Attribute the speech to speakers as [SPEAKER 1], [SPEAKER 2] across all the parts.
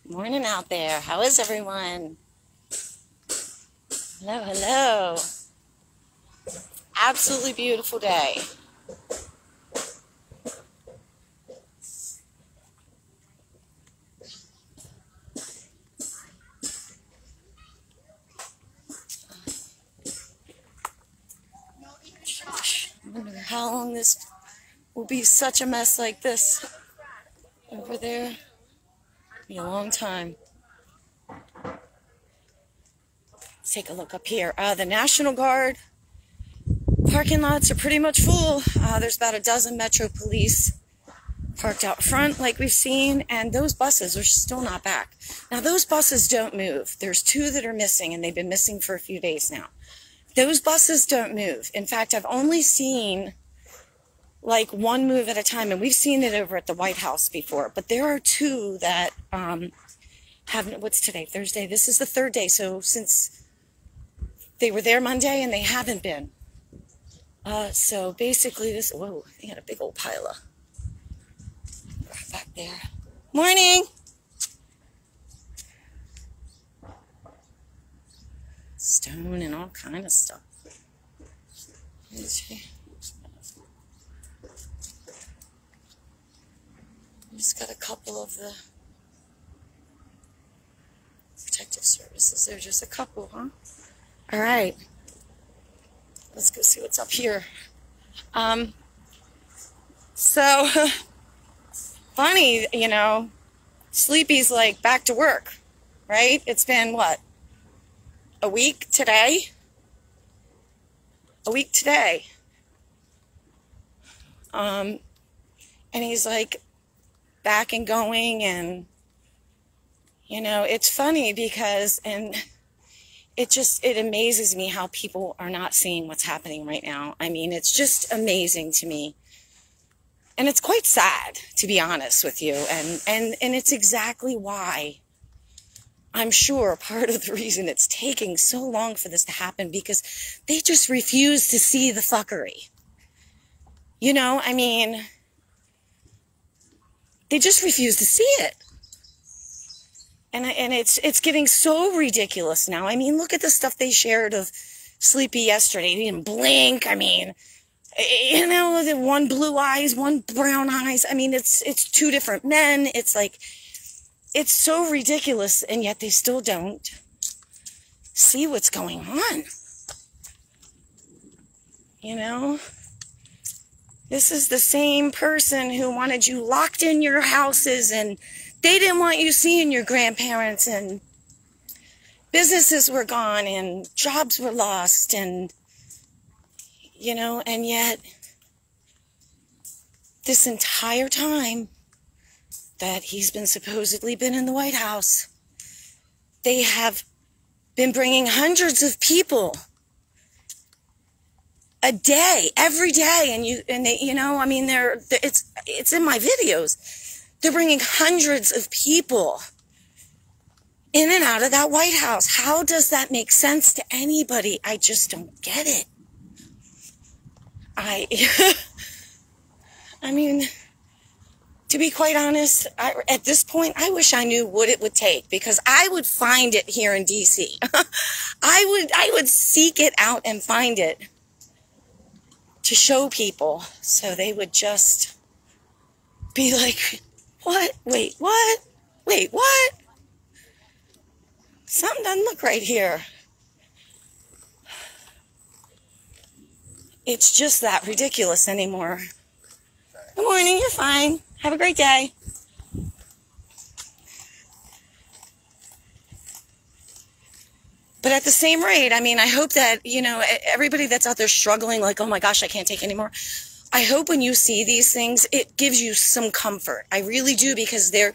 [SPEAKER 1] Morning out there. How is everyone? Hello, hello. Absolutely beautiful day. I wonder how long this will be such a mess like this over there. Be a long time. Let's take a look up here. The National Guard parking lots are pretty much full. There's about a dozen Metro Police parked out front like we've seen, and those buses are still not back. Now, those buses don't move. There's two that are missing, and they've been missing for a few days now. Those buses don't move. In fact, I've only seen like one move at a time, and we've seen it over at the White House before, but there are two that haven't. What's today? Thursday. This is the third day, so since they were there Monday and they haven't been. So basically this, whoa, they had a big old pile of back there. Morning. Stone and all kind of stuff. Just got a couple of the protective services. There's just a couple, huh? All right. Let's go see what's up here. So funny, you know, Sleepy's like back to work, right? It's been what? A week today? A week today. And he's like back and going, and you know, it's funny because, and it amazes me how people are not seeing what's happening right now. I mean, it's just amazing to me. And it's quite sad, to be honest with you. And it's exactly why I'm sure part of the reason it's taking so long for this to happen, because they just refuse to see the fuckery. You know, I mean, they just refuse to see it. And it's getting so ridiculous now. I mean, look at the stuff they shared of Sleepy yesterday. He didn't blink. I mean, you know, the one blue eyes, one brown eyes. I mean, it's two different men. It's like, it's so ridiculous, and yet they still don't see what's going on. You know? This is the same person who wanted you locked in your houses, and they didn't want you seeing your grandparents, and businesses were gone, and jobs were lost, and, you know, and yet this entire time that he's been supposedly been in the White House, they have been bringing hundreds of people a day, every day, and they, you know, I mean, it's in my videos. They're bringing hundreds of people in and out of that White House. How does that make sense to anybody? I just don't get it. I mean, to be quite honest, at this point, I wish I knew what it would take, because I would find it here in DC. I would seek it out and find it to show people, so they would just be like, what? Wait, what? Wait, what? Something doesn't look right here. It's just that ridiculous anymore. Good morning, you're fine. Have a great day. But at the same rate, I mean, I hope that, you know, everybody that's out there struggling, like, oh my gosh, I can't take anymore. I hope when you see these things, it gives you some comfort. I really do, because they're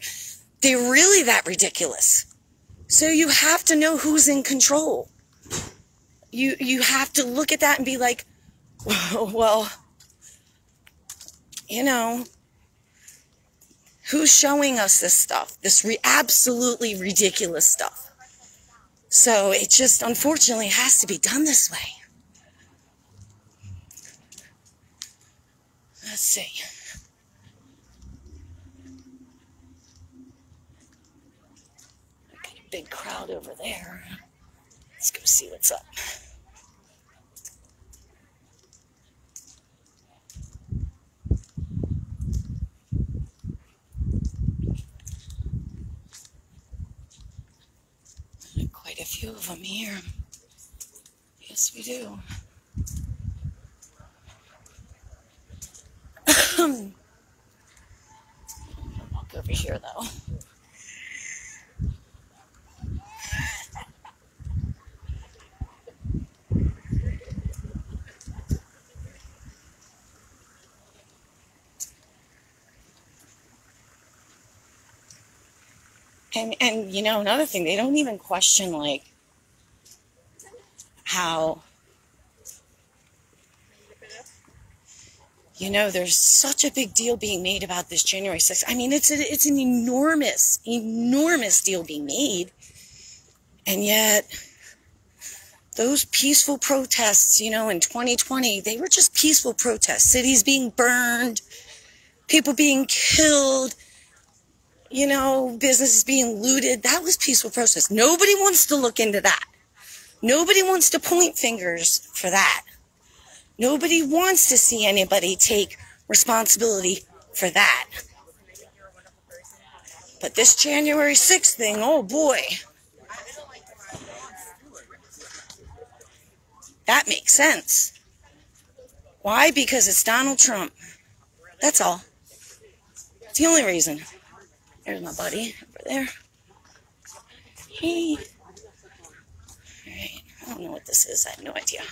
[SPEAKER 1] really that ridiculous. So you have to know who's in control. You have to look at that and be like, well, you know, who's showing us this stuff? This absolutely ridiculous stuff. So it just, unfortunately, has to be done this way. Let's see. big crowd over there. Let's go see what's up. Quite a few of them here. Yes, we do. Walk over here, though. And you know, another thing, they don't even question, like, how, you know, there's such a big deal being made about this January 6th. I mean, it's an enormous, enormous deal being made. And yet, those peaceful protests, you know, in 2020, they were just peaceful protests. Cities being burned, people being killed, you know, businesses being looted. That was peaceful protest. Nobody wants to look into that. Nobody wants to point fingers for that. Nobody wants to see anybody take responsibility for that. But this January 6th thing, oh boy. That makes sense. Why? Because it's Donald Trump. That's all. It's the only reason. There's my buddy over there. Hey. Alright, I don't know what this is. I have no idea.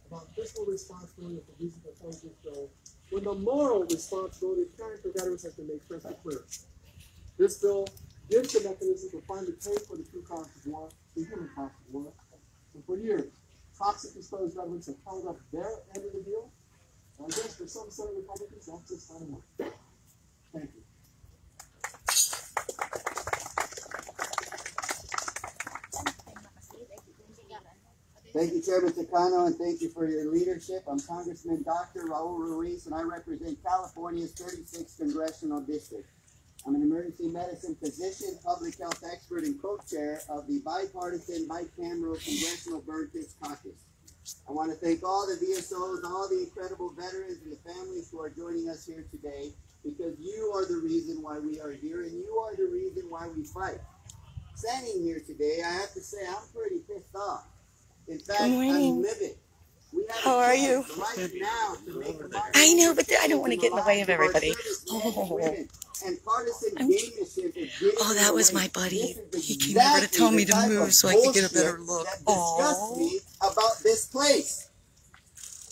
[SPEAKER 2] About fiscal responsibility of the recent intelligence bill, when the moral responsibility of caring for veterans has been made crystal clear. This bill gives the mechanism to finally pay for the true cost of war, the human cost of war. And for years, toxic exposed veterans have held up their end of the deal. And I guess for some Senate Republicans, that's just not enough. Thank you.
[SPEAKER 3] Thank you, Chairman Takano, and thank you for your leadership. I'm Congressman Dr. Raul Ruiz, and I represent California's 36th Congressional District. I'm an emergency medicine physician, public health expert, and co-chair of the bipartisan, bicameral Congressional Burn Pits Caucus. I want to thank all the VSOs, all the incredible veterans and the families who are joining us here today, because you are the reason why we are here, and you are the reason why we fight. Standing here today, I have to say I'm pretty pissed off. In fact, I'm livid.
[SPEAKER 1] How are you?
[SPEAKER 3] Right now to make
[SPEAKER 1] I know, but I don't want to get in the way of everybody. Oh, that was my buddy. He came over to tell me to move so I could get a better look. Oh,
[SPEAKER 3] about this place.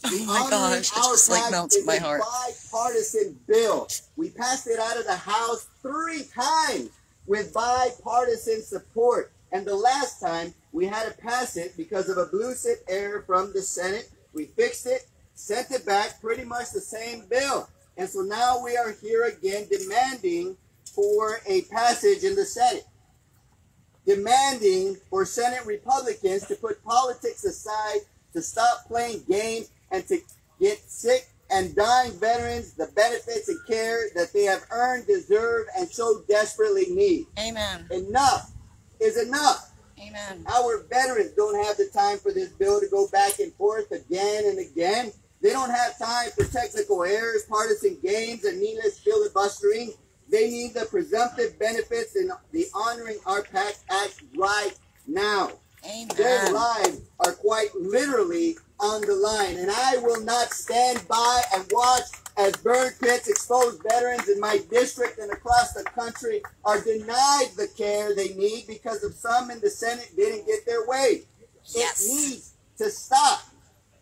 [SPEAKER 1] Oh my gosh, it just like melts in my heart.
[SPEAKER 3] Bipartisan bill. We passed it out of the House 3 times with bipartisan support. And the last time, we had to pass it because of a BLUESIP error from the Senate. We fixed it, sent it back, pretty much the same bill. And so now we are here again demanding for a passage in the Senate. Demanding for Senate Republicans to put politics aside, to stop playing games, and to get sick and dying veterans the benefits and care that they have earned, deserve, and so desperately need.
[SPEAKER 1] Amen.
[SPEAKER 3] Enough is enough.
[SPEAKER 1] Amen.
[SPEAKER 3] Our veterans don't have the time for this bill to go back and forth again and again. They don't have time for technical errors, partisan games, and needless filibustering. They need the presumptive benefits and the Honoring Our Pact Act right now.
[SPEAKER 1] Amen.
[SPEAKER 3] Their lives are quite literally on the line, and I will not stand by and watch as burn pits exposed veterans in my district and across the country are denied the care they need because of some in the Senate didn't get their way.
[SPEAKER 1] Yes.
[SPEAKER 3] It needs to stop,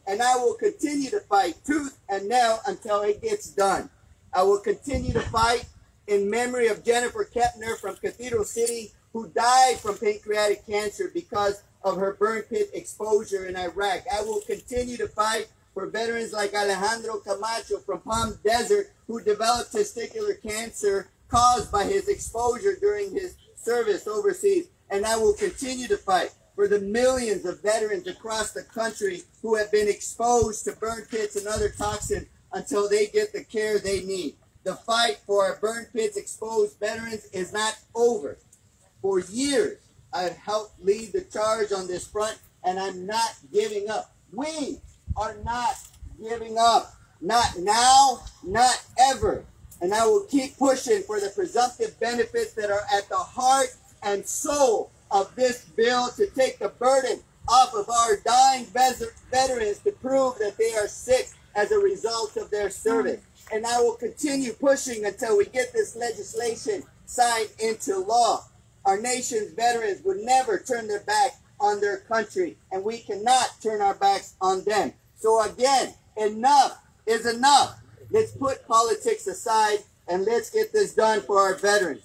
[SPEAKER 3] and I will continue to fight tooth and nail until it gets done. I will continue to fight in memory of Jennifer Kepner from Cathedral City, who died from pancreatic cancer because of her burn pit exposure in Iraq. I will continue to fight for veterans like Alejandro Camacho from Palm Desert, who developed testicular cancer caused by his exposure during his service overseas. And I will continue to fight for the millions of veterans across the country who have been exposed to burn pits and other toxins until they get the care they need. The fight for our burn pits exposed veterans is not over. For years, I've helped lead the charge on this front, and I'm not giving up. We are not giving up. Not now, not ever. And I will keep pushing for the presumptive benefits that are at the heart and soul of this bill, to take the burden off of our dying veterans to prove that they are sick as a result of their service. And I will continue pushing until we get this legislation signed into law. Our nation's veterans would never turn their back on their country, and we cannot turn our backs on them. So again, enough is enough. Let's put politics aside and let's get this done for our veterans.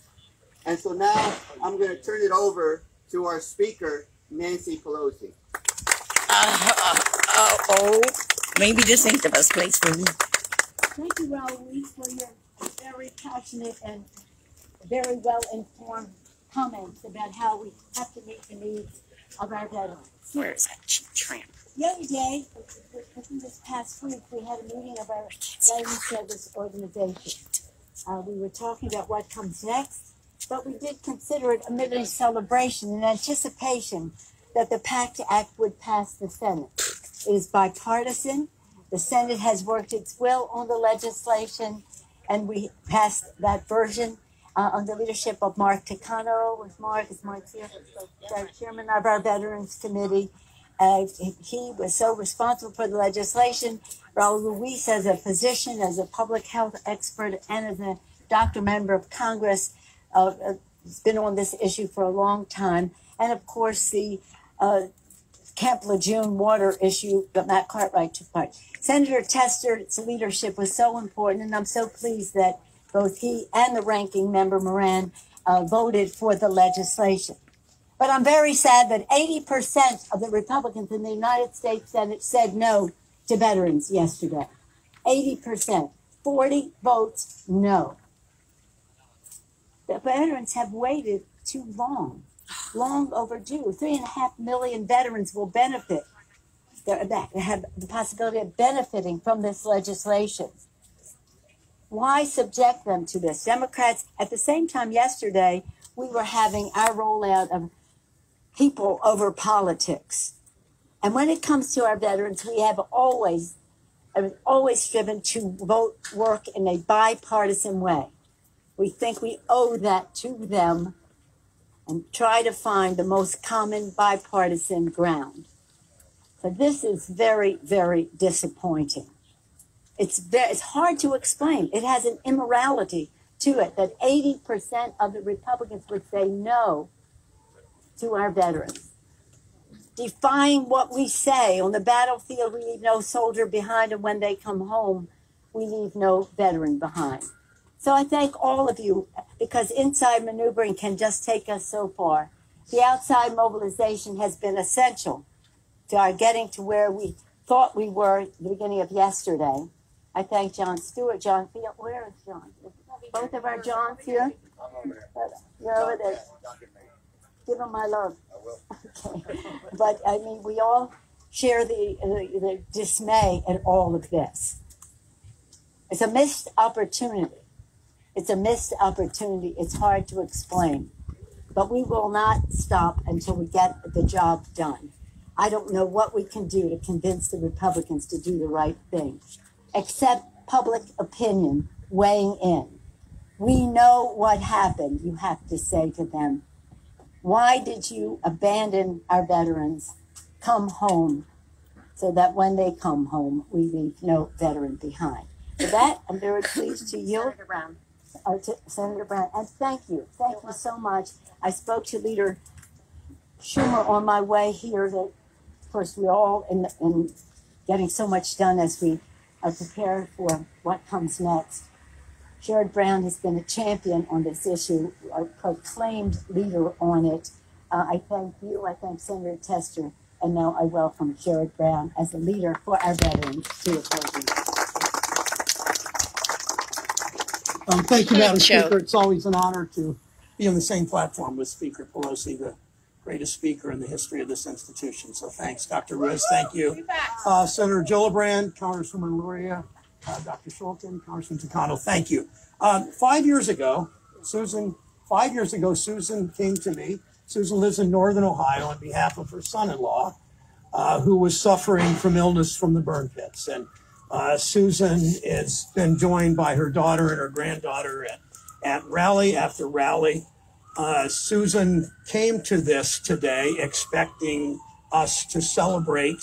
[SPEAKER 3] And so now I'm going to turn it over to our speaker, Nancy Pelosi.
[SPEAKER 1] Maybe this ain't the best place for me.
[SPEAKER 4] Thank you, Raul Ruiz, for your very passionate and very well-informed comments about how we have to meet the needs of our veterans.
[SPEAKER 1] Where is that cheap tramp?
[SPEAKER 4] The other day, I think this past week, we had a meeting of our Veterans Service Organization. We were talking about what comes next, but we did consider it a midday celebration in anticipation that the PACT Act would pass the Senate. It is bipartisan. The Senate has worked its will on the legislation, and we passed that version under the leadership of Mark Takano. Is Mark here? Chairman of our Veterans Committee. He was so responsible for the legislation. Raul Ruiz, as a physician, as a public health expert, and as a doctor member of Congress, has been on this issue for a long time. And of course, the Camp Lejeune water issue that Matt Cartwright took part. Senator Tester's leadership was so important, and I'm so pleased that both he and the ranking member, Moran, voted for the legislation. But I'm very sad that 80% of the Republicans in the United States Senate said no to veterans yesterday. 80%. 40 votes no. The veterans have waited too long. Long overdue. 3.5 million veterans will benefit. They have the possibility of benefiting from this legislation. Why subject them to this? Democrats, at the same time yesterday, we were having our rollout of people over politics. And when it comes to our veterans, we have always striven to work in a bipartisan way. We think we owe that to them and try to find the most common bipartisan ground. But this is very, very disappointing. It's hard to explain. It has an immorality to it that 80% of the Republicans would say no to our veterans. Defying what we say, on the battlefield we leave no soldier behind, and when they come home we leave no veteran behind. So I thank all of you, because inside maneuvering can just take us so far. The outside mobilization has been essential to our getting to where we thought we were at the beginning of yesterday. I thank John Stewart, John Field. Where is John? Both of our Johns here? You're over there. Give him my love. I will. Okay. But I mean, we all share the dismay at all of this. It's a missed opportunity. It's a missed opportunity. It's hard to explain. But we will not stop until we get the job done. I don't know what we can do to convince the Republicans to do the right thing, except public opinion weighing in. We know what happened, you have to say to them. Why did you abandon our veterans? Come home, so that when they come home, we leave no veteran behind. For that, I'm very pleased to yield to Senator Brown. And thank you so much. I spoke to Leader Schumer on my way here. That, of course, we're all in getting so much done as we prepare for what comes next. Sherrod Brown has been a champion on this issue, a proclaimed leader on it. I thank you, I thank Senator Tester, and now I welcome Sherrod Brown as a leader for our veterans to the podium.
[SPEAKER 5] Thank you, Madam Speaker. It's always an honor to be on the same platform with Speaker Pelosi, the greatest speaker in the history of this institution. So thanks, Dr. Ruiz. Thank you. Senator Gillibrand, Congresswoman Luria, Dr. Schulten, Congressman Takano, thank you. 5 years ago, Susan came to me. Susan lives in Northern Ohio on behalf of her son-in-law, who was suffering from illness from the burn pits. And Susan has been joined by her daughter and her granddaughter at rally after rally. Susan came to this today expecting us to celebrate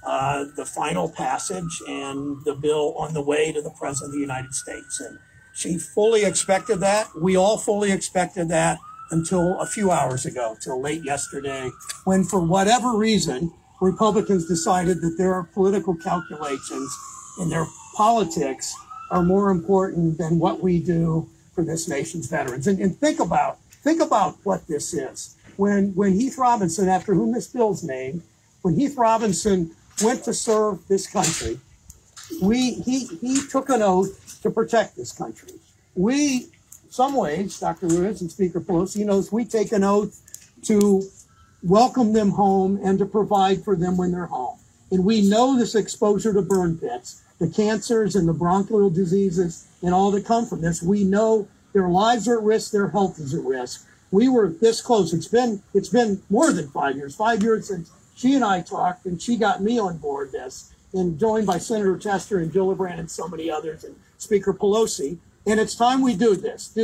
[SPEAKER 5] the final passage and the bill on the way to the President of the United States. And she fully expected that. We all fully expected that until a few hours ago, till late yesterday, when for whatever reason, Republicans decided that their political calculations and their politics are more important than what we do for this nation's veterans. And think about what this is. When Heath Robinson, after whom this bill's named, when Heath Robinson went to serve this country, he took an oath to protect this country. We, some ways, Dr. Ruiz and Speaker Pelosi knows, we take an oath to welcome them home and to provide for them when they're home. And we know this exposure to burn pits, the cancers and the bronchial diseases and all that come from this. We know their lives are at risk, their health is at risk. We were this close. It's been more than 5 years. 5 years since she and I talked, and she got me on board this, and joined by Senator Tester and Gillibrand and so many others, and Speaker Pelosi. And it's time we do this.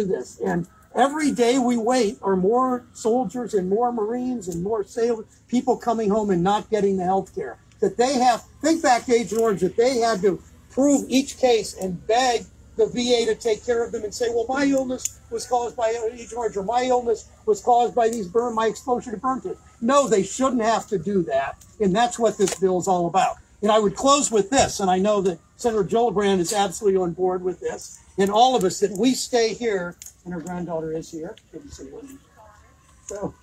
[SPEAKER 5] And every day we wait are more soldiers and more Marines and more sailors, people coming home and not getting the health care that they have. Think back to Agent Orange, that they had to prove each case and beg the VA to take care of them and say, well, my illness was caused by Agent Orange, or my illness was caused by my exposure to burn pits. No, they shouldn't have to do that. And that's what this bill is all about. And I would close with this, and I know that Senator Gillibrand is absolutely on board with this, and all of us, that we stay here, and her granddaughter is here. Good to see her. So,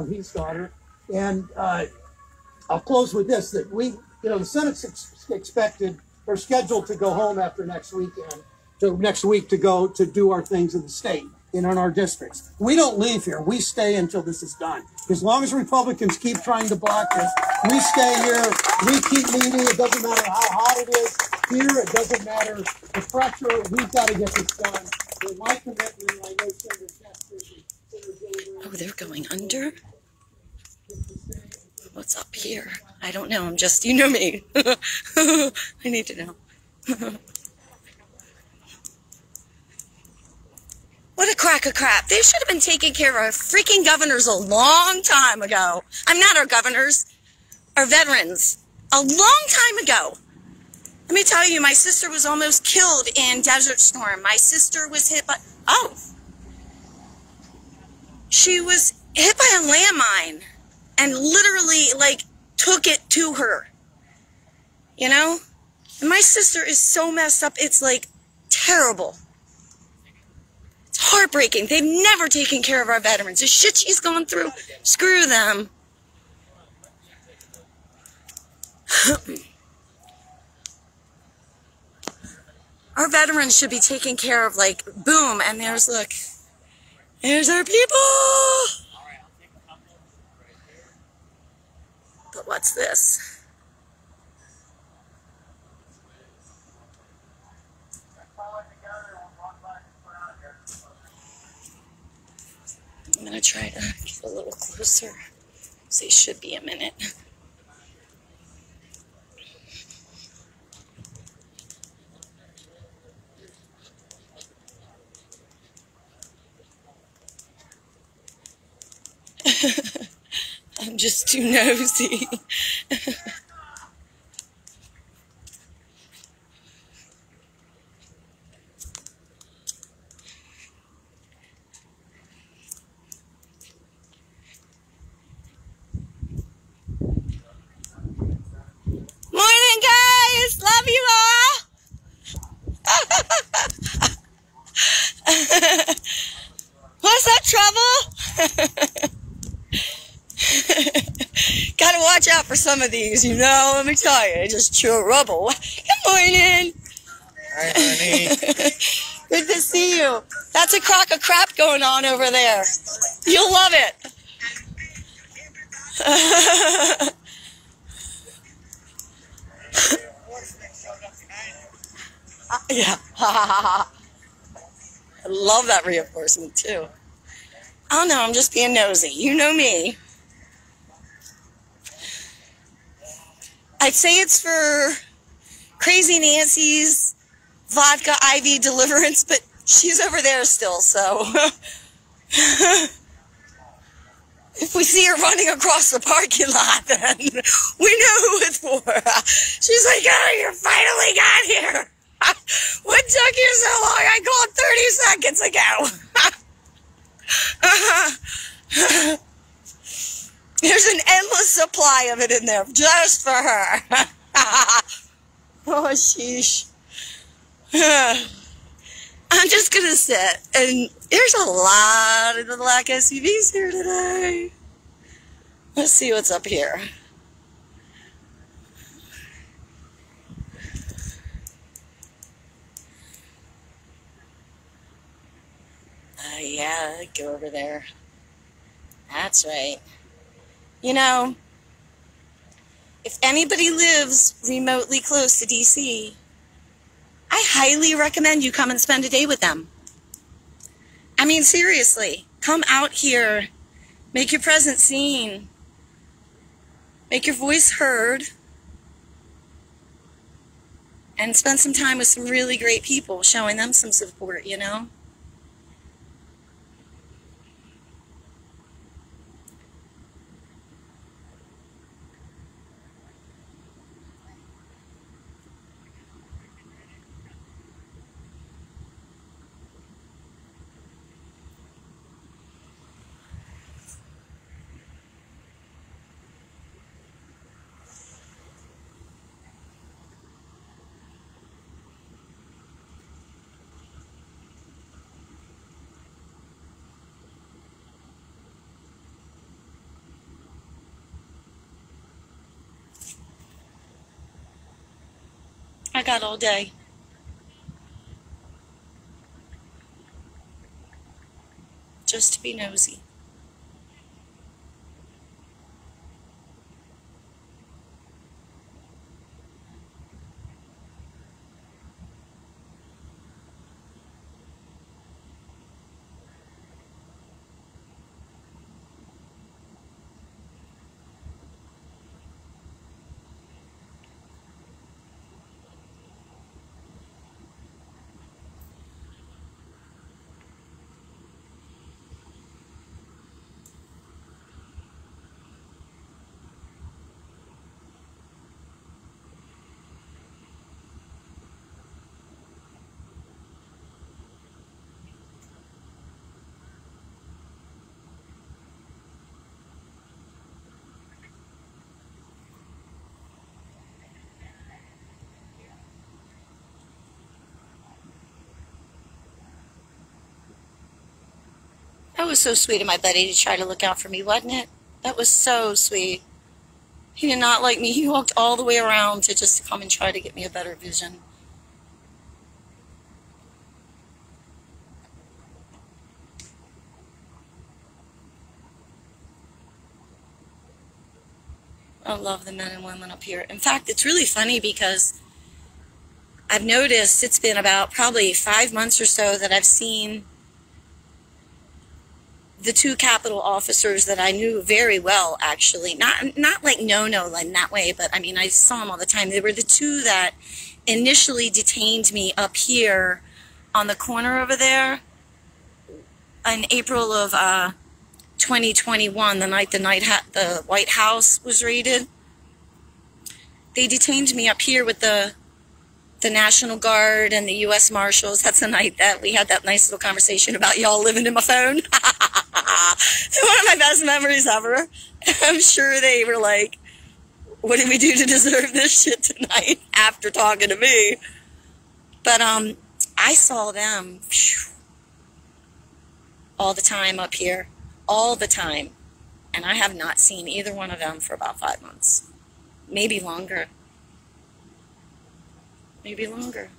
[SPEAKER 5] his daughter. And I'll close with this, that the Senate's expected, or scheduled to go home after next week to go to do our things in the state and in our districts. We don't leave here. We stay until this is done. As long as Republicans keep trying to block this, we stay here. We keep meeting. It doesn't matter how hot it is here. It doesn't matter the pressure. We've got to get this done. And my commitment, I know Senator Tester and Senator Gillibrand.
[SPEAKER 1] Oh, they're going under? What's up here? I don't know. I'm just, you know me. I need to know. What a crock of crap. They should have been taking care of our freaking governors a long time ago. I'm not our governors, our veterans. A long time ago. Let me tell you, my sister was almost killed in Desert Storm. My sister was hit by, she was hit by a landmine and literally, took it to her. You know? And my sister is so messed up, it's, terrible. Heartbreaking. They've never taken care of our veterans. The shit she's gone through, screw them. Our veterans should be taken care of, boom, and there's our people. But what's this? I'm going to try to get a little closer. So it should be a minute. I'm just too nosy. Morning, guys! Love you all! What's up, trouble? Gotta watch out for some of these, let me tell you, just trouble. Good morning.
[SPEAKER 6] Hi, honey.
[SPEAKER 1] Good to see you. That's a crock of crap going on over there. You'll love it. Yeah. I love that reinforcement too. Oh no, I'm just being nosy. You know me. I'd say it's for Crazy Nancy's vodka IV deliverance, but she's over there still, so if we see her running across the parking lot, then we know who it's for. She's like, oh, you finally got here. What took you so long? I called 30 seconds ago. There's an endless supply of it in there just for her. Oh, sheesh. I'm just going to sit. And there's a lot of the black SUVs here today. Let's see what's up here. Yeah, go over there. That's right. You know, if anybody lives remotely close to DC, I highly recommend you come and spend a day with them. I mean, seriously, come out here, make your presence seen, make your voice heard, and spend some time with some really great people, showing them some support, you know? I got all day. Just to be nosy. That was so sweet of my buddy to try to look out for me, wasn't it? That was so sweet. He did not like me. He walked all the way around to just come and try to get me a better vision. I love the men and women up here. In fact, it's really funny because I've noticed it's been about probably 5 months or so that I've seen the two Capitol officers that I knew very well, actually. Not like no in that way, but I mean, I saw them all the time. They were the two that initially detained me up here on the corner over there in April of 2021, the night the White House was raided. They detained me up here with the National Guard and the U.S. Marshals. That's the night that we had that nice little conversation about y'all living in my phone. It's one of my best memories ever. I'm sure they were like, what did we do to deserve this shit tonight after talking to me? But I saw them all the time up here. All the time. And I have not seen either one of them for about 5 months. Maybe longer. Maybe longer.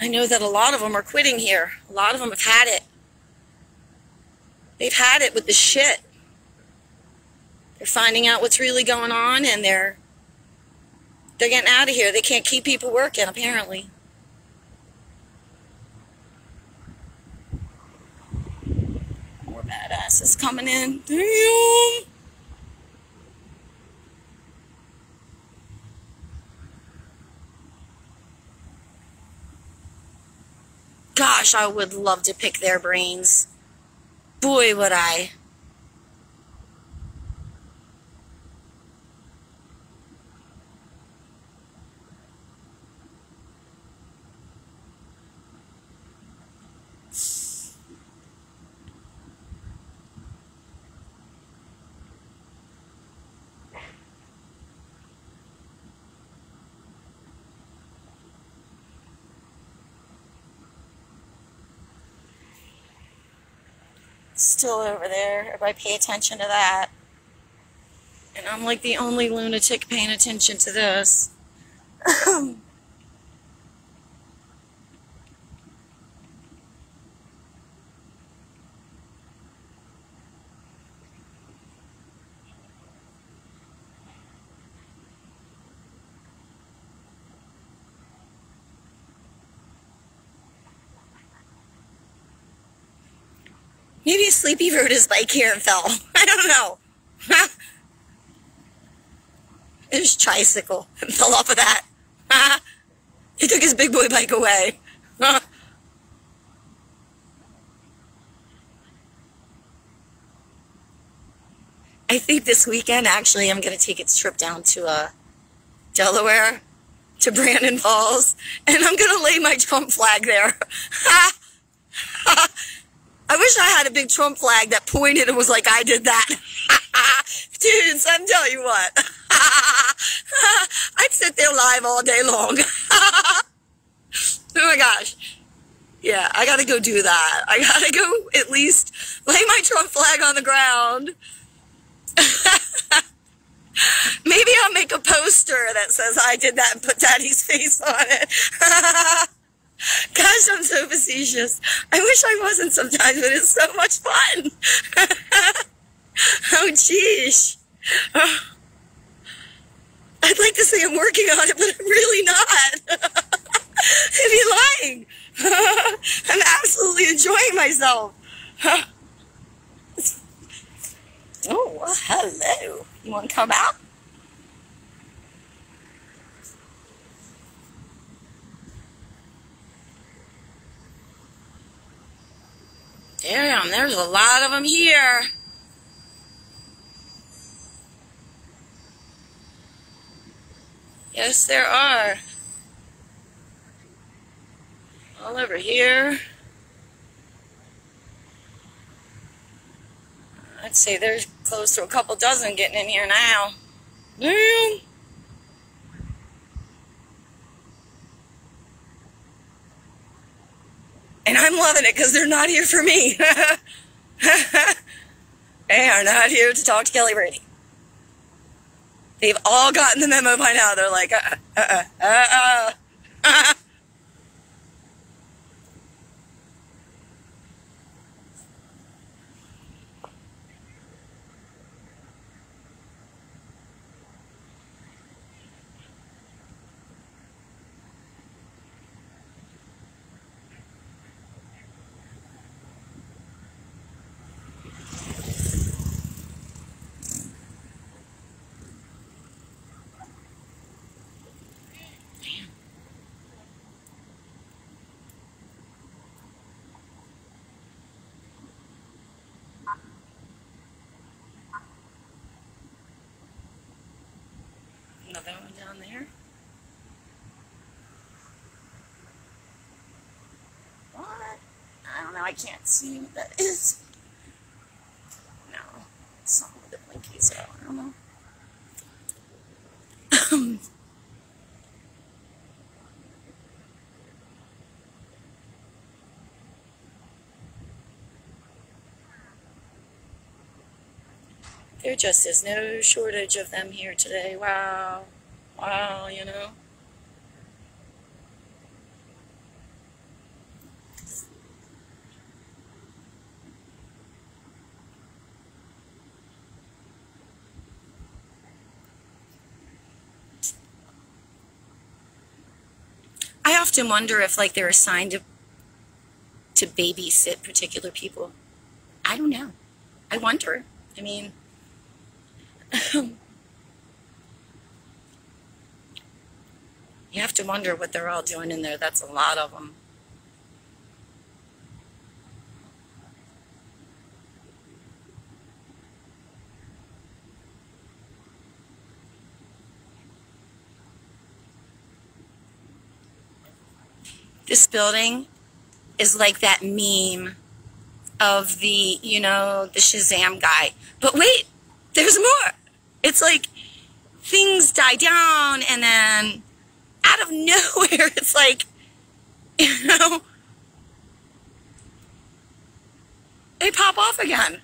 [SPEAKER 1] I know that a lot of them are quitting here. A lot of them have had it. They've had it with the shit. They're finding out what's really going on, and they're getting out of here. They can't keep people working, apparently. More badasses coming in. Damn. Gosh, I would love to pick their brains. Boy, would I. Still over there. Everybody pay attention to that. And I'm like the only lunatic paying attention to this. Maybe Sleepy rode his bike here and fell. I don't know. His tricycle and fell off of that. He took his big boy bike away. I think this weekend, actually, I'm going to take its trip down to Delaware, to Brandon Falls, and I'm going to lay my Trump flag there. I wish I had a big Trump flag that pointed and was like, I did that. Dudes, I'm telling you what. I'd sit there live all day long. Oh my gosh. Yeah, I gotta go do that. I gotta go at least lay my Trump flag on the ground. Maybe I'll make a poster that says I did that and put Daddy's face on it. Gosh, I'm so facetious. I wish I wasn't sometimes, but it's so much fun. Oh, geez. I'd like to say I'm working on it, but I'm really not. I'd be lying. I'm absolutely enjoying myself. Oh, well, hello. You want to come out? Damn, there's a lot of them here. Yes, there are. All over here. I'd say there's close to a couple dozen getting in here now. Damn. And I'm loving it because they're not here for me. They are not here to talk to Kelly Brady. They've all gotten the memo by now. They're like, another one down there. What? I don't know. I can't see what that is. No. It's something with the blinkies, so I don't know. There just is no shortage of them here today. Wow. Wow, you know. often wonder if like they're assigned to babysit particular people. I don't know. I wonder. I mean, you have to wonder what they're all doing in there. That's a lot of them. This building is like that meme of the, the Shazam guy. But wait, there's more. It's like things die down and then out of nowhere, it's like, they pop off again.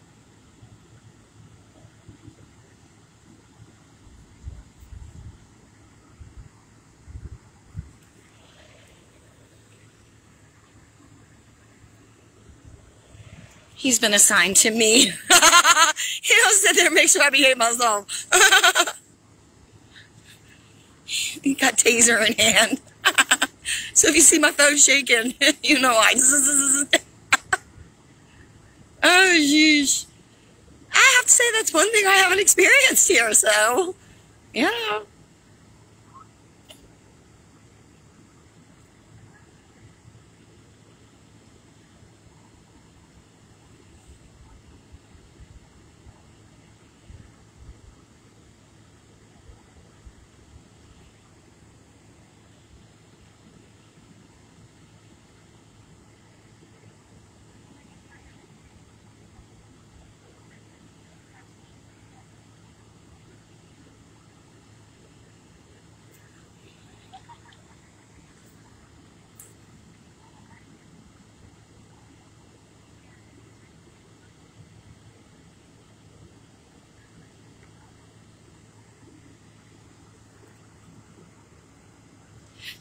[SPEAKER 1] He's been assigned to me. He'll sit there and make sure I behave myself. He got taser in hand. So if you see my phone shaking, you know why. Oh, yeesh. I have to say that's one thing I haven't experienced here, so, yeah.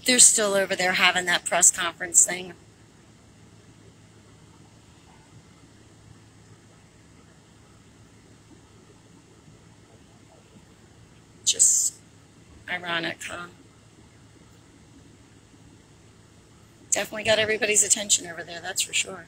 [SPEAKER 1] They're still over there having that press conference thing. Just ironic, huh? Definitely got everybody's attention over there, that's for sure.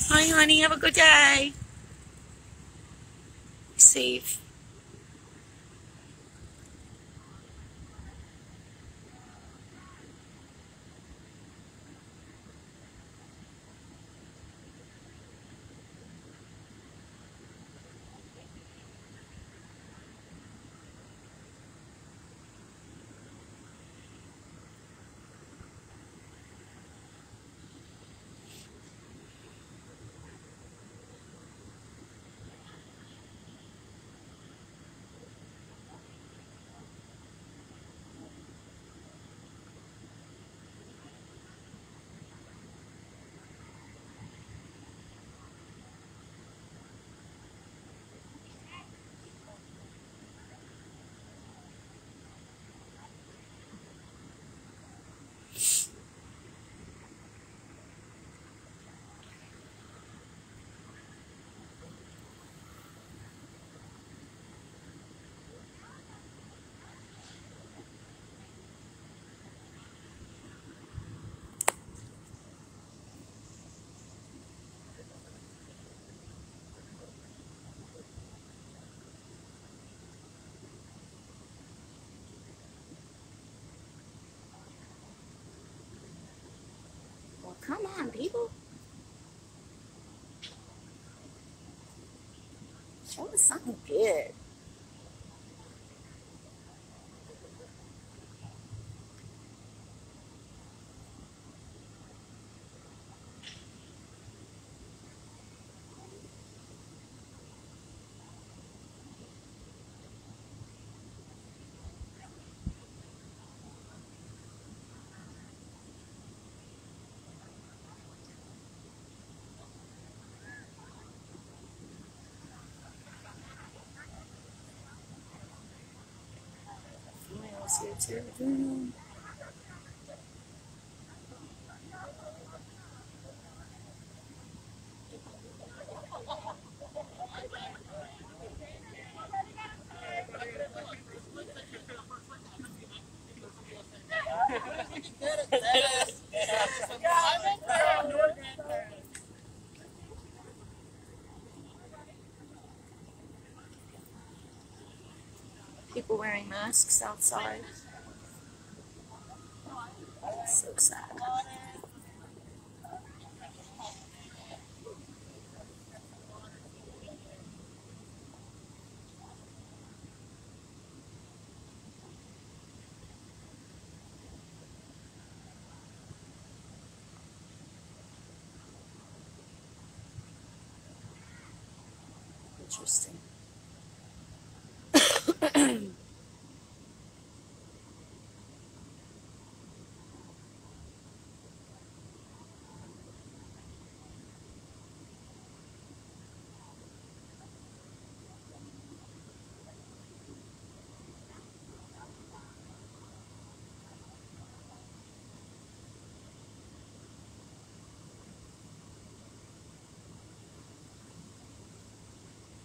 [SPEAKER 1] Hi, honey. Have a good day. Be safe. Come on, people. Show us something good. Females here too. People wearing masks outside. So sad. Interesting.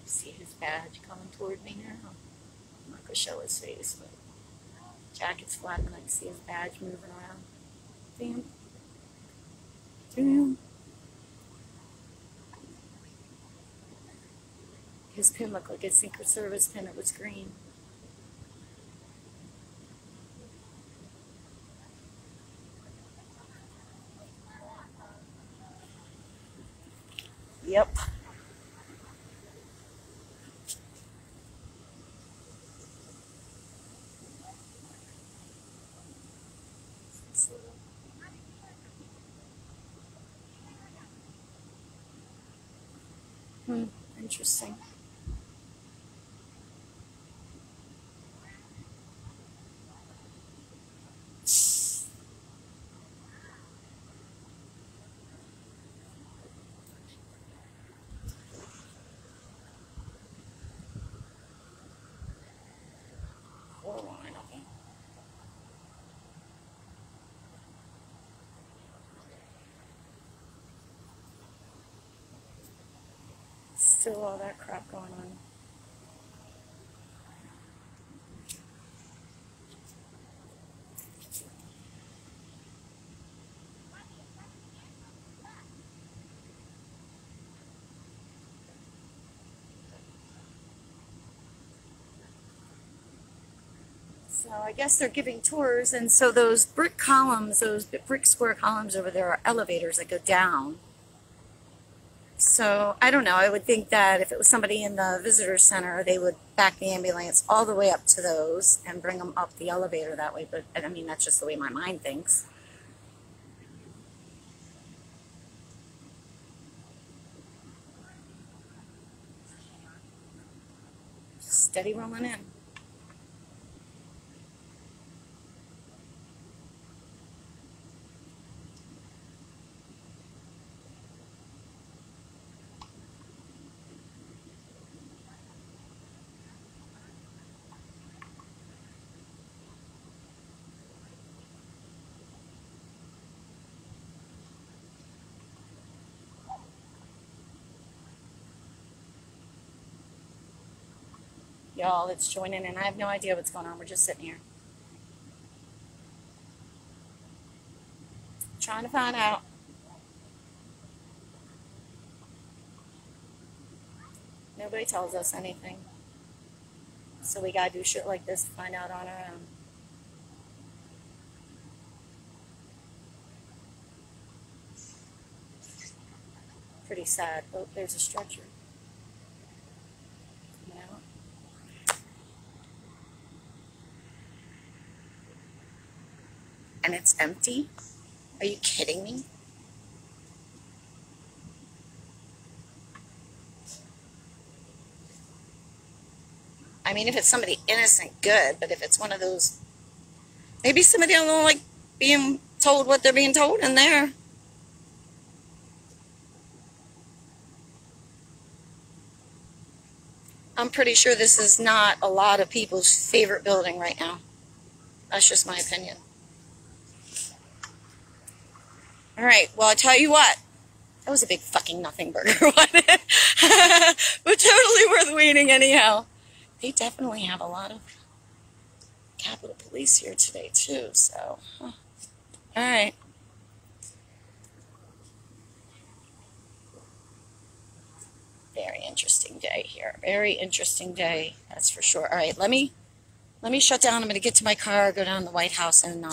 [SPEAKER 1] See his badge coming toward me now. I'm not gonna show his face, but jacket's flat and I can see his badge moving around. Damn. Damn. His pin looked like a Secret Service pin. It was green. Yep. Interesting. Still all that crap going on. So I guess they're giving tours, and so those brick columns, those brick square columns over there are elevators that go down. So I don't know, I would think that if it was somebody in the visitor center, they would back the ambulance all the way up to those and bring them up the elevator that way, but I mean, that's just the way my mind thinks. Steady rolling in. Y'all, it's joining in. I have no idea what's going on. We're just sitting here. Trying to find out. Nobody tells us anything. So we gotta do shit like this to find out on our own. pretty sad. Oh, there's a stretcher. Coming out. And it's empty? Are you kidding me? I mean, if it's somebody innocent, good, but if it's one of those, maybe somebody don't like being told what they're being told in there. I'm pretty sure this is not a lot of people's favorite building right now. That's just my opinion. All right, well, I tell you what. That was a big fucking nothing burger, wasn't it? But totally worth waiting anyhow. They definitely have a lot of Capitol Police here today, too, so. All right. Very interesting day here. Very interesting day, that's for sure. All right, let me shut down. I'm going to get to my car, go down to the White House, and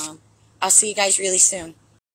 [SPEAKER 1] I'll see you guys really soon.